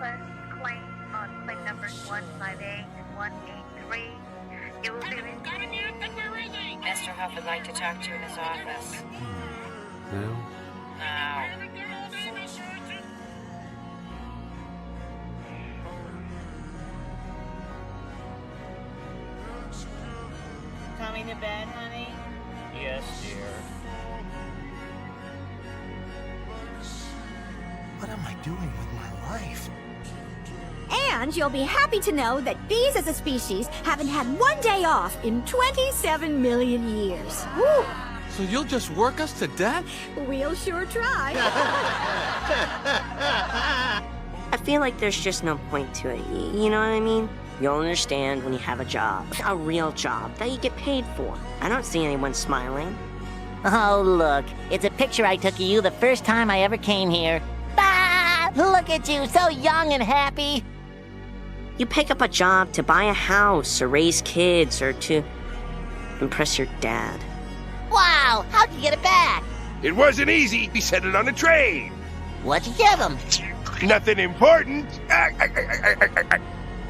Plus claim on plane numbers 158 and 183. You will be receiving... Mr. Huff would like to talk to you in his office. Now? Now. Coming to bed, honey? Yes, dear. What am I doing with my life? And you'll be happy to know that bees as a species haven't had one day off in 27 million years. Woo! So you'll just work us to death? We'll sure try. I feel like there's just no point to it, you know what I mean? You'll understand when you have a job. A real job that you get paid for. I don't see anyone smiling. Oh, look. It's a picture I took of you the first time I ever came here. Ah! Look at you, so young and happy. You pick up a job to buy a house or raise kids or to impress your dad. Wow, how'd you get it back? It wasn't easy. He sent it on a train. What'd you give him? Nothing important.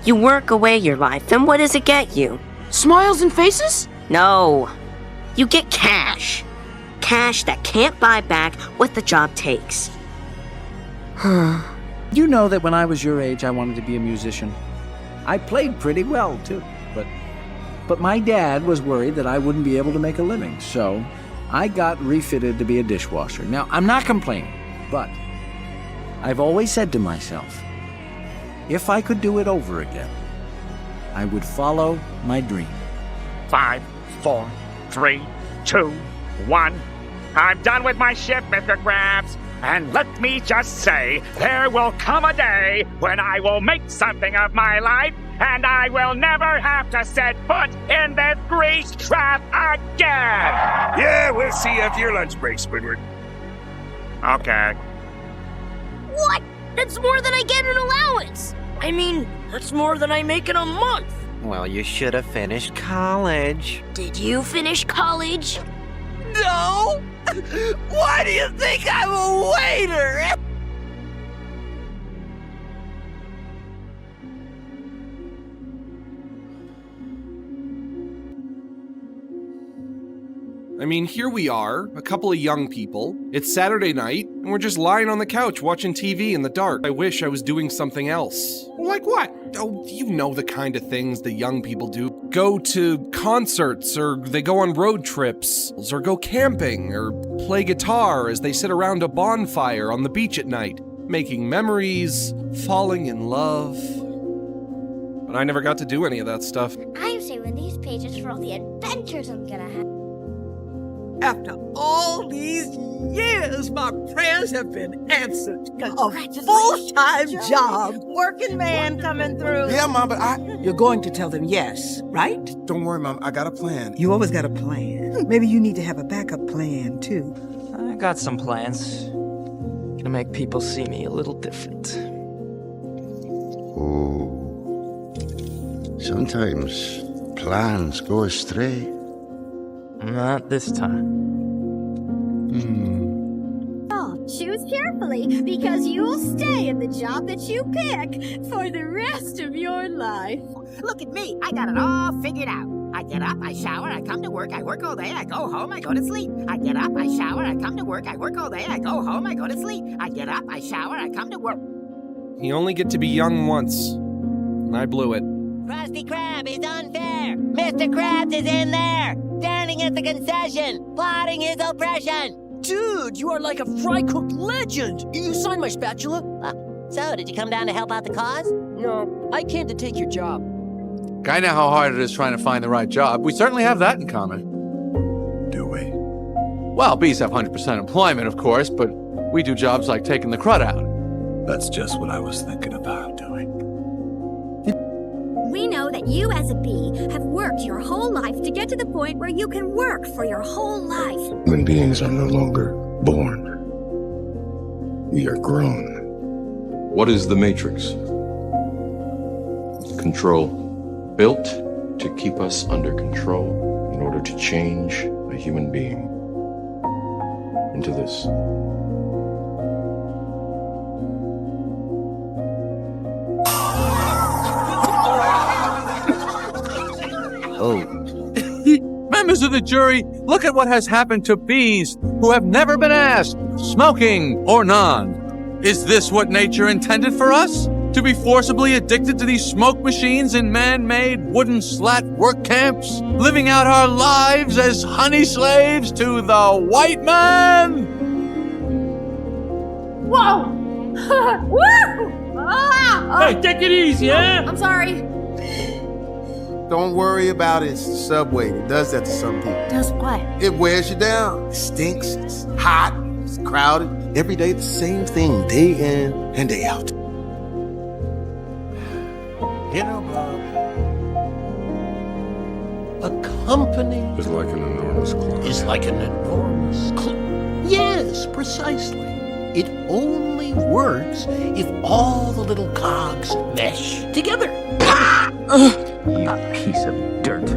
You work away your life, and what does it get you? Smiles and faces? No. You get cash. Cash that can't buy back what the job takes. You know that when I was your age, I wanted to be a musician. I played pretty well, too, but my dad was worried that I wouldn't be able to make a living, so I got refitted to be a dishwasher. Now, I'm not complaining, but I've always said to myself, if I could do it over again, I would follow my dream. 5, 4, 3, 2, 1. I'm done with my shift, Mr. Krabs. And let me just say, there will come a day when I will make something of my life, and I will never have to set foot in this grease trap again! Yeah, we'll see you after your lunch break, Squidward. Okay. What? That's more than I get in allowance! I mean, that's more than I make in a month! Well, you should have finished college. Did you finish college? No! Why do you think I'm a waiter? I mean, here we are, a couple of young people. It's Saturday night, and we're just lying on the couch watching TV in the dark. I wish I was doing something else. Like what? Oh, you know the kind of things the young people do. Go to concerts, or they go on road trips, or go camping, or play guitar as they sit around a bonfire on the beach at night, making memories, falling in love. But I never got to do any of that stuff. I'm saving these pages for all the adventures I'm gonna have. After all these years, my prayers have been answered. A full-time job. Working man coming through. Yeah, Mom, but You're going to tell them yes, right? Don't worry, Mom. I got a plan. You always got a plan. Maybe you need to have a backup plan, too. I got some plans. Gonna make people see me a little different. Oh. Sometimes plans go astray. Not this time. Oh, choose carefully, because you'll stay in the job that you pick for the rest of your life. Look at me, I got it all figured out. I get up, I shower, I come to work, I work all day, I go home, I go to sleep. I get up, I shower, I come to work, I work all day, I go home, I go to sleep. I get up, I shower, I come to work. You only get to be young once, and I blew it. Krusty Krab is unfair! Mr. Krabs is in there! Standing at the concession, plotting his oppression! Dude, you are like a fry-cooked legend. You signed my spatula? So, did you come down to help out the cause? No, I came to take your job. I know how hard it is trying to find the right job. We certainly have that in common. Do we? Well, bees have 100% employment, of course, but we do jobs like taking the crud out. That's just what I was thinking about doing. We know that you as a bee have worked your whole life to get to the point where you can work for your whole life. When beings are no longer born, we are grown. What is the Matrix? Control. Built to keep us under control in order to change a human being into this. Oh. Members of the jury, look at what has happened to bees who have never been asked, smoking or none. Is this what nature intended for us? To be forcibly addicted to these smoke machines in man-made wooden slat work camps? Living out our lives as honey slaves to the white man? Whoa! Woo! Hey, take it easy, eh? I'm sorry. Don't worry about it. It's the subway. It does that to some people. Does what? It wears you down. It stinks. It's hot. It's crowded. Every day the same thing, day in and day out. You know, Bob, a company It's like an enormous clock. is like an enormous clock. Yes, precisely. It only works if all the little cogs mesh together. You piece of dirt.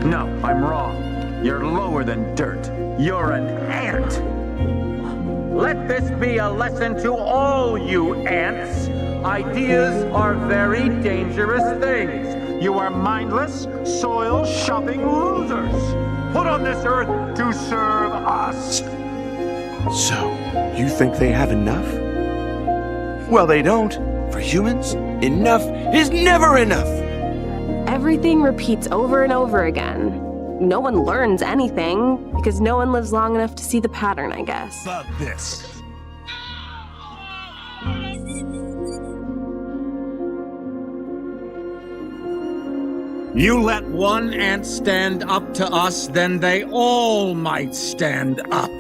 No, I'm wrong. You're lower than dirt. You're an ant. Let this be a lesson to all you ants. Ideas are very dangerous things. You are mindless, soil-shopping losers. Put on this earth to serve us. So, you think they have enough? Well, they don't. For humans, enough is never enough. Everything repeats over and over again. No one learns anything because no one lives long enough to see the pattern, I guess. About this. You let one ant stand up to us, then they all might stand up.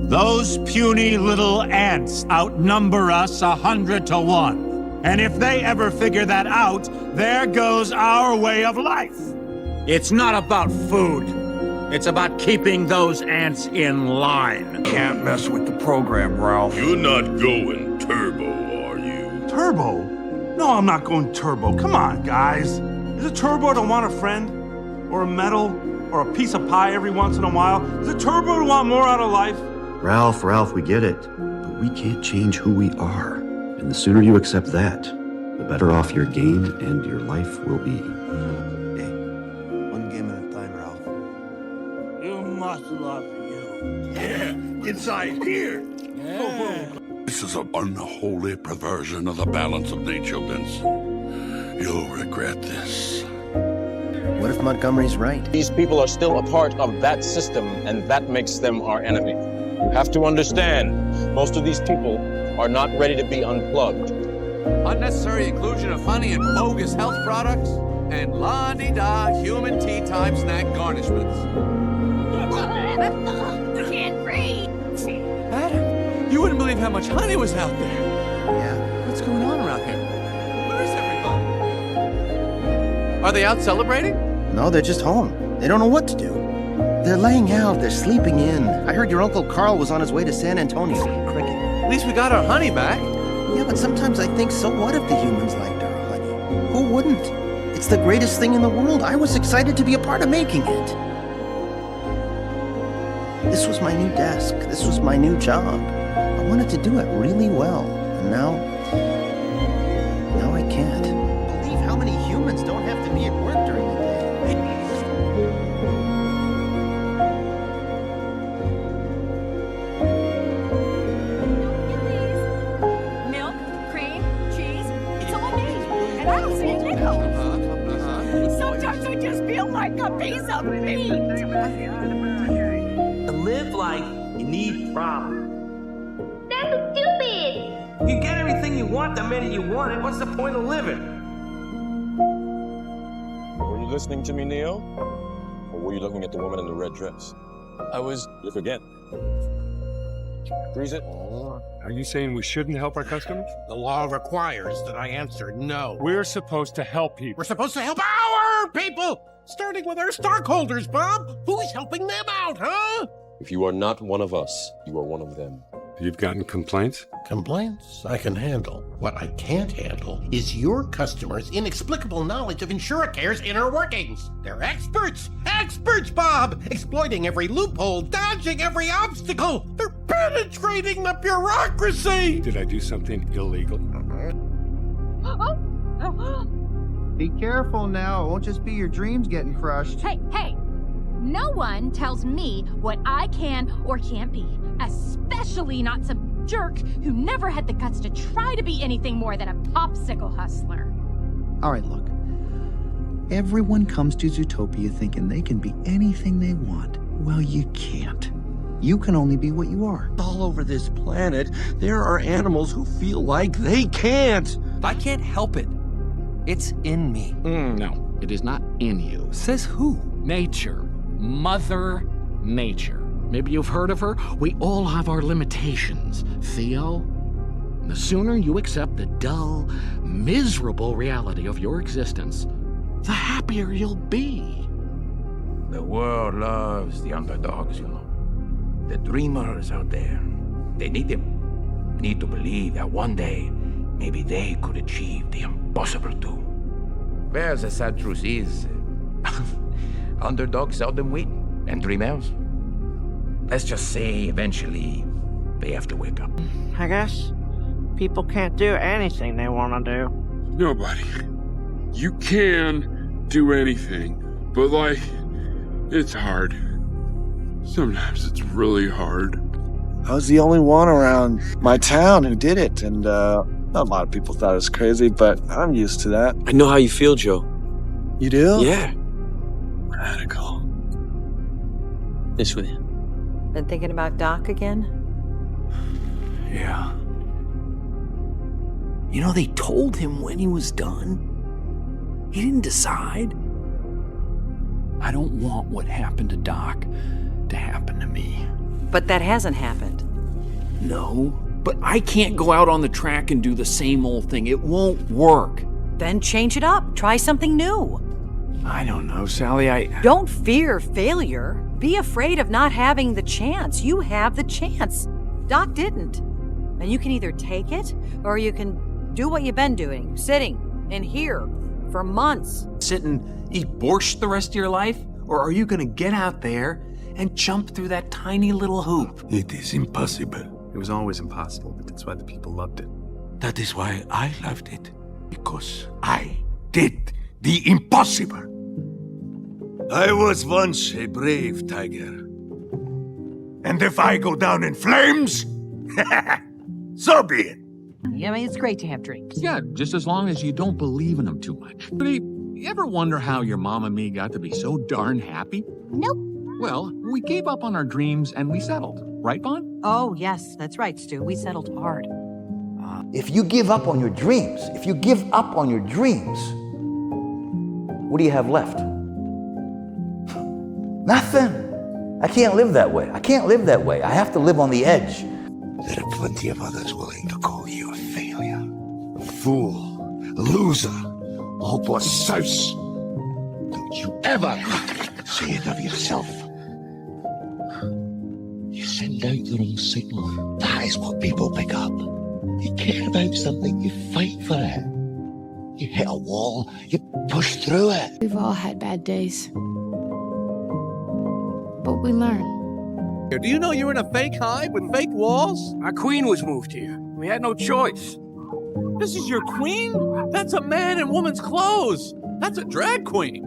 Those puny little ants outnumber us 100 to 1. And if they ever figure that out, there goes our way of life. It's not about food. It's about keeping those ants in line. Can't mess with the program, Ralph. You're not going turbo, are you? Turbo? No, I'm not going turbo. Come on, guys. Is it turbo to want a friend? Or a medal? Or a piece of pie every once in a while? Is it turbo to want more out of life? Ralph, we get it. But we can't change who we are. And the sooner you accept that, the better off your game and your life will be. One game at a time, Ralph. You must love you. Yeah, inside here. This is an unholy perversion of the balance of nature, Vince. You'll regret this. What if Montgomery's right? These people are still a part of that system, and that makes them our enemy. You have to understand, most of these people are not ready to be unplugged. Unnecessary inclusion of honey in bogus health products, and la-di-da human tea time snack garnishments. I can't breathe. Adam, you wouldn't believe how much honey was out there. Yeah. What's going on around here? Where is everybody? Are they out celebrating? No, they're just home. They don't know what to do. They're laying out, they're sleeping in. I heard your Uncle Carl was on his way to San Antonio. Cricket. At least we got our honey back. Yeah, but sometimes I think, so what if the humans liked our honey? Who wouldn't? It's the greatest thing in the world. I was excited to be a part of making it. This was my new desk. This was my new job. I wanted to do it really well. And now I can't. Believe how many humans don't have to be at work during the day. Milk, cream, cheese. It's all me. And I don't see a nickel. Sometimes I just feel like a piece of meat. To live life, you need problems. That's stupid. You get everything you want the minute you want it. What's the point of living? Were you listening to me, Neo? Or were you looking at the woman in the red dress? You forget. Freeze it. Are you saying we shouldn't help our customers? The law requires that I answer no. We're supposed to help people. We're supposed to help our people! Starting with our stockholders, Bob! Who's helping them out, huh? If you are not one of us, you are one of them. You've gotten complaints? Complaints I can handle. What I can't handle is your customers' inexplicable knowledge of InsureCare's inner workings. They're experts! Experts, Bob! Exploiting every loophole, dodging every obstacle! They're penetrating the bureaucracy! Did I do something illegal? Be careful now. It won't just be your dreams getting crushed. Hey, hey! No one tells me what I can or can't be, especially not some jerk who never had the guts to try to be anything more than a popsicle hustler. All right, look. Everyone comes to Zootopia thinking they can be anything they want. Well, you can't. You can only be what you are. All over this planet, there are animals who feel like they can't. I can't help it. It's in me. No, it is not in you. Says who? Nature. Mother Nature. Maybe you've heard of her? We all have our limitations, Theo. The sooner you accept the dull, miserable reality of your existence, the happier you'll be. The world loves the underdogs, you know. The dreamers out there. They need them. Need to believe that one day, maybe they could achieve the impossible too. Well, the sad truth is, underdogs seldom win, and dreamers, let's just say eventually they have to wake up. I guess people can't do anything they want to do. Nobody. You can do anything, but it's hard. Sometimes it's really hard. I was the only one around my town who did it, and not a lot of people thought it was crazy, but I'm used to that. I know how you feel, Joe. You do? Yeah. Radical. This with you. Been thinking about Doc again? Yeah. You know, they told him when he was done. He didn't decide. I don't want what happened to Doc to happen to me. But that hasn't happened. No, but I can't go out on the track and do the same old thing. It won't work. Then change it up. Try something new. I don't know, Sally, Don't fear failure. Be afraid of not having the chance. You have the chance. Doc didn't. And you can either take it, or you can do what you've been doing, sitting in here for months. Sit and eat borscht the rest of your life? Or are you gonna get out there and jump through that tiny little hoop? It is impossible. It was always impossible, but that's why the people loved it. That is why I loved it. Because I did the impossible. I was once a brave tiger. And if I go down in flames, so be it. Yeah, I mean, it's great to have dreams. Yeah, just as long as you don't believe in them too much. But you ever wonder how your mom and me got to be so darn happy? Nope. Well, we gave up on our dreams and we settled. Right, Bon? Oh, yes, that's right, Stu. We settled hard. If you give up on your dreams, what do you have left? Nothing. I can't live that way. I have to live on the edge. There are plenty of others willing to call you a failure, a fool, a loser, a hopeless souse. Don't you ever say it of yourself. You send out the wrong signal. That is what people pick up. You care about something, you fight for it. You hit a wall, you push through it. We've all had bad days. But we learn. Do you know you're in a fake hive with fake walls? Our queen was moved here. We had no choice. This is your queen? That's a man in woman's clothes. That's a drag queen.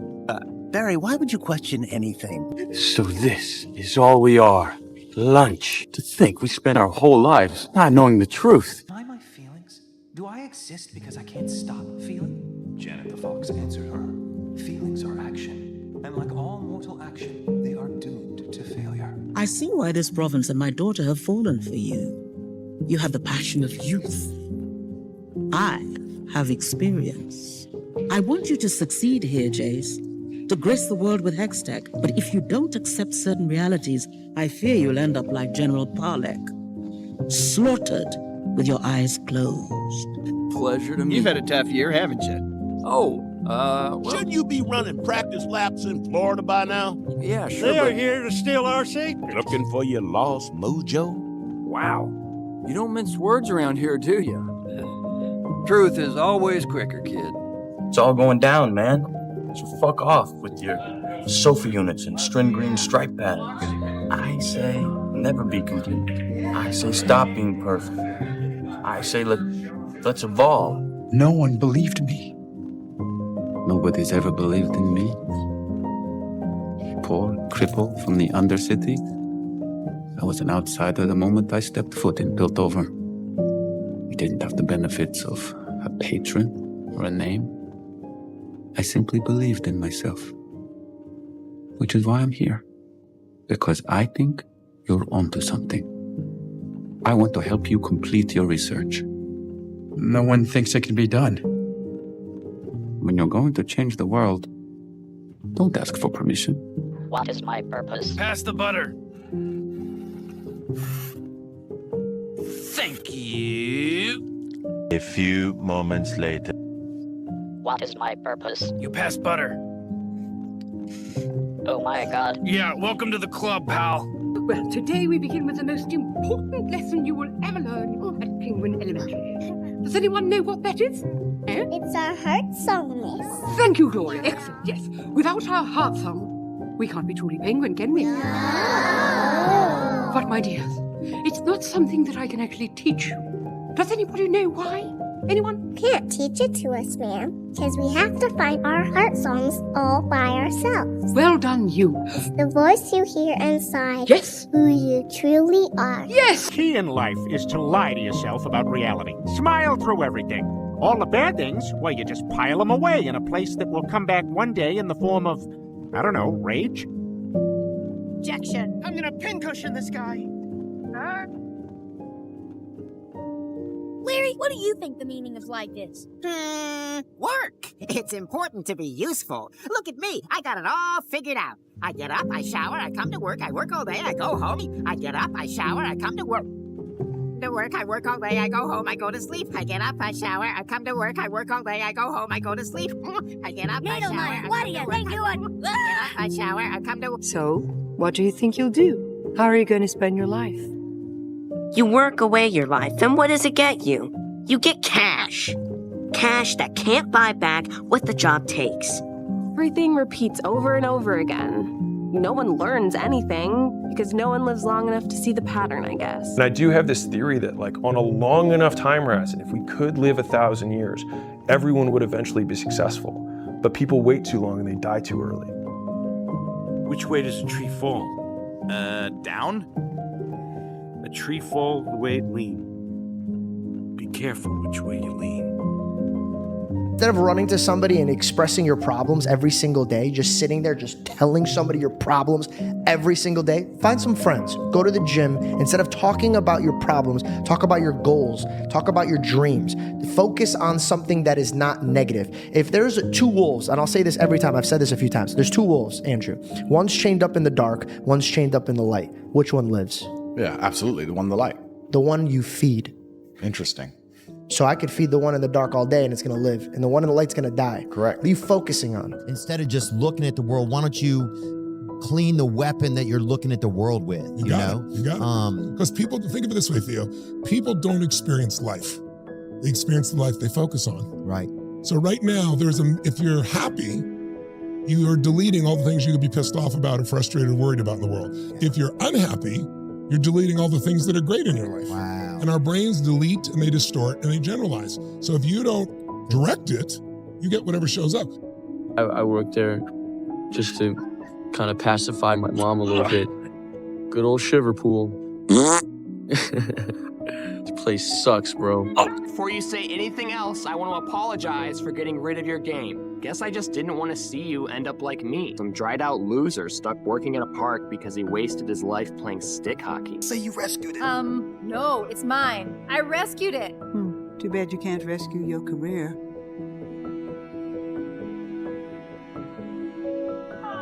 Barry, why would you question anything? So this is all we are. Lunch. To think we spent our whole lives not knowing the truth. Am I my feelings? Do I exist because I can't stop feeling? Janet the Fox answered her. Feelings are action. And like all mortal action, they are doomed to failure. I see why this province and my daughter have fallen for you. You have the passion of youth. I have experience. I want you to succeed here, Jace. To grace the world with Hextech. But if you don't accept certain realities, I fear you'll end up like General Parlek. Slaughtered with your eyes closed. Pleasure to meet you. You've had a tough year, haven't you? Oh, well... Shouldn't you be running practice laps in Florida by now? Yeah, sure, They are here to steal our secrets. Looking for your lost mojo? Wow. You don't mince words around here, do you? Truth is always quicker, kid. It's all going down, man. So fuck off with your sofa units and string green stripe patterns. I say never be complete. I say stop being perfect. I say let's evolve. No one believed me. Nobody's ever believed in me. Poor cripple from the Undercity. I was an outsider the moment I stepped foot in Piltover. We didn't have the benefits of a patron or a name. I simply believed in myself. Which is why I'm here. Because I think you're onto something. I want to help you complete your research. No one thinks it can be done. When you're going to change the world, don't ask for permission. What is my purpose? Pass the butter. Thank you. A few moments later. What is my purpose? You pass butter. Oh my god. Yeah, welcome to the club, pal. Well, today we begin with the most important lesson you will ever learn at Penguin Elementary. Does anyone know what that is? Eh? It's our heart song, miss. Thank you, Gloria. Excellent, yes. Without our heart song, we can't be truly penguin, can we? No. But, my dears, it's not something that I can actually teach you. Does anybody know why? Anyone? Can't teach it to us, ma'am, because we have to find our heart songs all by ourselves. Well done, you. The voice you hear inside. Yes. Who you truly are. Yes. Key in life is to lie to yourself about reality. Smile through everything. All the bad things, well, you just pile them away in a place that will come back one day in the form of, I don't know, rage? Objection. I'm gonna pincushion this guy. Larry, what do you think the meaning of life is? Work. It's important to be useful. Look at me. I got it all figured out. I get up, I shower, I come to work, I work all day, I go home. I get up, I shower, I come to work. I work all day, I go home, I go to sleep. I get up, I shower, I come to work, I work all day, I go home, I go to sleep. I get up, I shower, what do you think you would? I get up, I shower, I come to work. So, what do you think you'll do? How are you going to spend your life? You work away your life, and what does it get you? You get cash. Cash that can't buy back what the job takes. Everything repeats over and over again. No one learns anything because no one lives long enough to see the pattern, I guess. And I do have this theory that, like, on a long enough time horizon, if we could live 1,000 years, everyone would eventually be successful. But people wait too long and they die too early. Which way does a tree fall? Down? A tree falls the way it leans. Be careful which way you lean. Instead of running to somebody and expressing your problems every single day, just sitting there, just telling somebody your problems every single day, find some friends. Go to the gym. Instead of talking about your problems, talk about your goals. Talk about your dreams. Focus on something that is not negative. If there's two wolves, and I'll say this every time, I've said this a few times, there's two wolves, Andrew. One's chained up in the dark, one's chained up in the light. Which one lives? Yeah, absolutely. The one in the light. The one you feed. Interesting. So I could feed the one in the dark all day and it's going to live, and the one in the light's going to die. Correct. What are you focusing on? Instead of just looking at the world, why don't you clean the weapon that you're looking at the world with? You know? You got it. Because people, think of it this way, Theo. People don't experience life. They experience the life they focus on. Right. So right now, if you're happy, you are deleting all the things you could be pissed off about or frustrated or worried about in the world. If you're unhappy, you're deleting all the things that are great in your life. Wow. And our brains delete and they distort and they generalize. So if you don't direct it, you get whatever shows up. I worked there just to kind of pacify my mom a little bit. Good old shiver pool. This place sucks, bro. Before you say anything else, I want to apologize for getting rid of your game. Guess I just didn't want to see you end up like me. Some dried out loser stuck working at a park because he wasted his life playing stick hockey. Say you rescued it. No, it's mine. I rescued it. Too bad you can't rescue your career.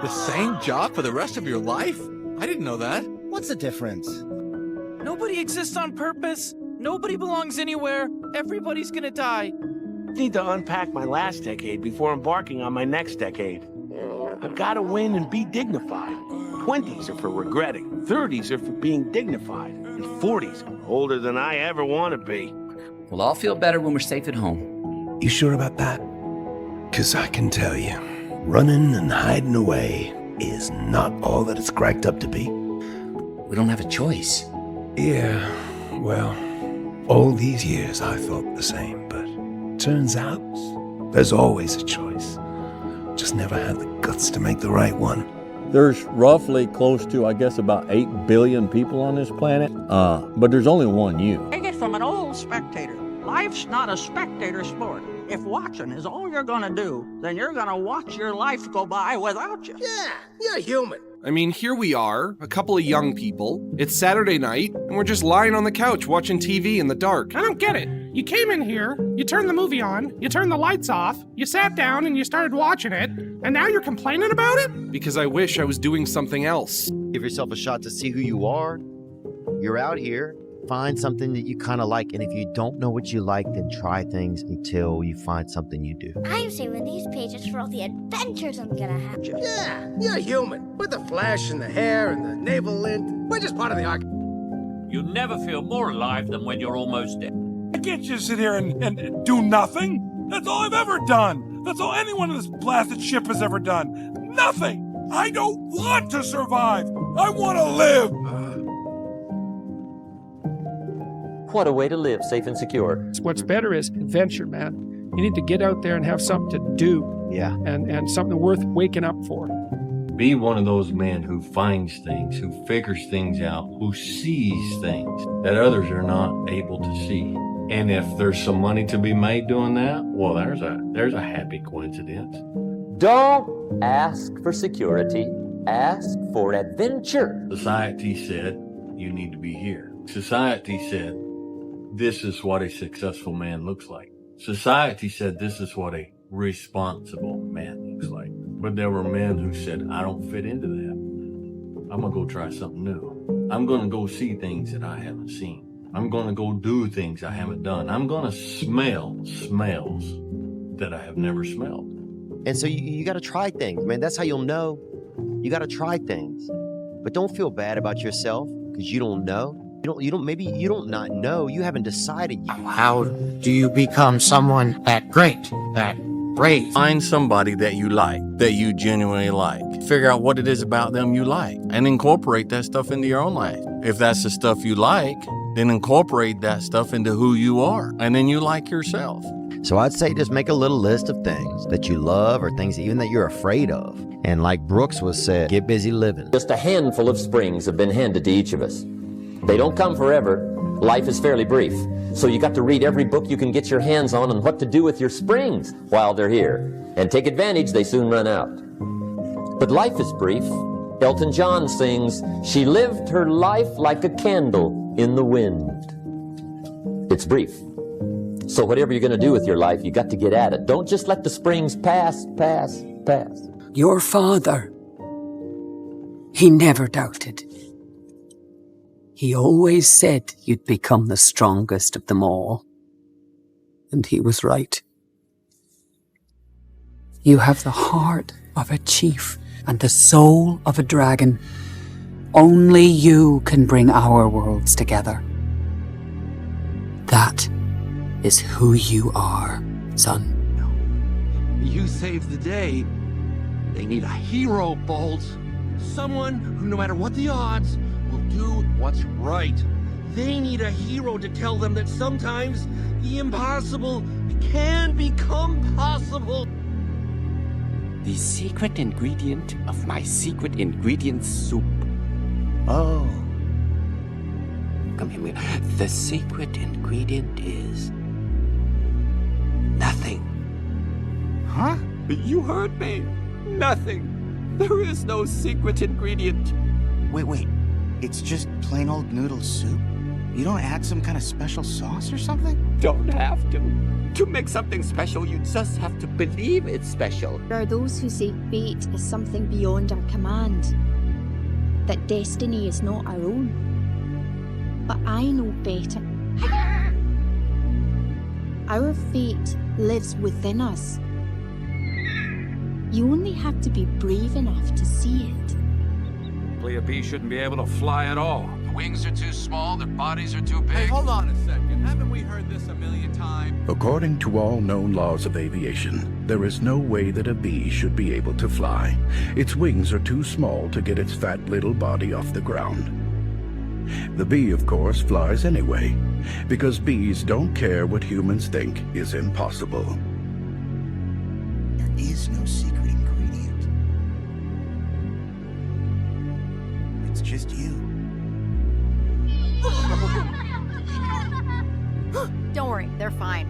The same job for the rest of your life? I didn't know that. What's the difference? Nobody exists on purpose. Nobody belongs anywhere. Everybody's gonna die. I need to unpack my last decade before embarking on my next decade. I've got to win and be dignified. 20s are for regretting. 30s are for being dignified. And 40s are older than I ever want to be. We'll all feel better when we're safe at home. You sure about that? 'Cause I can tell you, running and hiding away is not all that it's cracked up to be. We don't have a choice. Yeah, well, all these years I thought the same, but turns out there's always a choice. Just never had the guts to make the right one. There's roughly close to, I guess, about 8 billion people on this planet, but there's only one you. Take it from an old spectator. Life's not a spectator sport. If watching is all you're gonna do, then you're gonna watch your life go by without you. Yeah, you're human. I mean, here we are, a couple of young people. It's Saturday night, and we're just lying on the couch watching TV in the dark. I don't get it. You came in here, you turned the movie on, you turned the lights off, you sat down and you started watching it, and now you're complaining about it? Because I wish I was doing something else. Give yourself a shot to see who you are. You're out here. Find something that you kind of like, and if you don't know what you like, then try things until you find something you do. I'm saving these pages for all the adventures I'm gonna have. Yeah, you're human. With the flash and the hair and the navel lint, we're just part of the arc. You never feel more alive than when you're almost dead. I can't just sit here and do nothing. That's all I've ever done. That's all anyone in this blasted ship has ever done. Nothing. I don't want to survive. I want to live. What a way to live, safe and secure. What's better is adventure, man. You need to get out there and have something to do. Yeah. And something worth waking up for. Be one of those men who finds things, who figures things out, who sees things that others are not able to see. And if there's some money to be made doing that, well, there's a happy coincidence. Don't ask for security. Ask for adventure. Society said, you need to be here. Society said, this is what a successful man looks like. Society said this is what a responsible man looks like. But there were men who said, I don't fit into that. I'm going to go try something new. I'm going to go see things that I haven't seen. I'm going to go do things I haven't done. I'm going to smell smells that I have never smelled. And so you got to try things, man. That's how you'll know. You got to try things. But don't feel bad about yourself because you don't know. Maybe you don't not know. You haven't decided yet. How do you become someone that great, that brave? Find somebody that you like, that you genuinely like. Figure out what it is about them you like and incorporate that stuff into your own life. If that's the stuff you like, then incorporate that stuff into who you are, and then you like yourself. So I'd say just make a little list of things that you love or things even that you're afraid of. And like Brooks was said, get busy living. Just a handful of springs have been handed to each of us. They don't come forever. Life is fairly brief. So you got to read every book you can get your hands on what to do with your springs while they're here. And take advantage, they soon run out. But life is brief. Elton John sings, she lived her life like a candle in the wind. It's brief. So whatever you're going to do with your life, you got to get at it. Don't just let the springs pass. Your father, he never doubted. He always said you'd become the strongest of them all. And he was right. You have the heart of a chief and the soul of a dragon. Only you can bring our worlds together. That is who you are, son. You saved the day. They need a hero, Bolts. Someone who, no matter what the odds, will do what's right. They need a hero to tell them that sometimes the impossible can become possible. The secret ingredient of my secret ingredient soup. Oh. Come here. The secret ingredient is nothing. Huh? You heard me. Nothing. There is no secret ingredient. Wait. It's just plain old noodle soup? You don't add some kind of special sauce or something? Don't have to. To make something special, you just have to believe it's special. There are those who say fate is something beyond our command, that destiny is not our own. But I know better. Our fate lives within us. You only have to be brave enough to see it. A bee shouldn't be able to fly at all. The wings are too small, their bodies are too big. Hey, hold on a second. Haven't we heard this a million times? According to all known laws of aviation, there is no way that a bee should be able to fly. Its wings are too small to get its fat little body off the ground. The bee, of course, flies anyway, because bees don't care what humans think is impossible. There is no secret ingredient. just you. Don't worry, they're fine.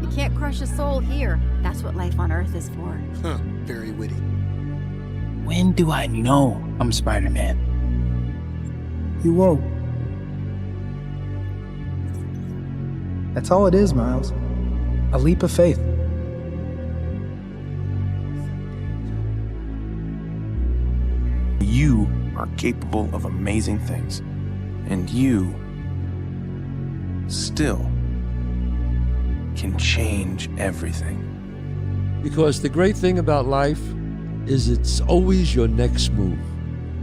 You can't crush a soul here. That's what life on Earth is for. Huh, very witty. When do I know I'm Spider-Man? You won't. That's all it is, Miles. A leap of faith. You are capable of amazing things. And you still can change everything. Because the great thing about life is it's always your next move.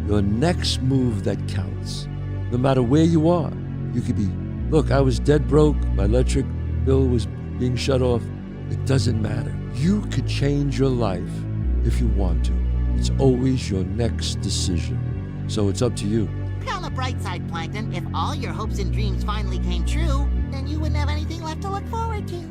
Your next move that counts. No matter where you are. You could be, look, I was dead broke, my electric bill was being shut off. It doesn't matter. You could change your life if you want to. It's always your next decision. So it's up to you. Look on the bright side, Plankton. If all your hopes and dreams finally came true, then you wouldn't have anything left to look forward to.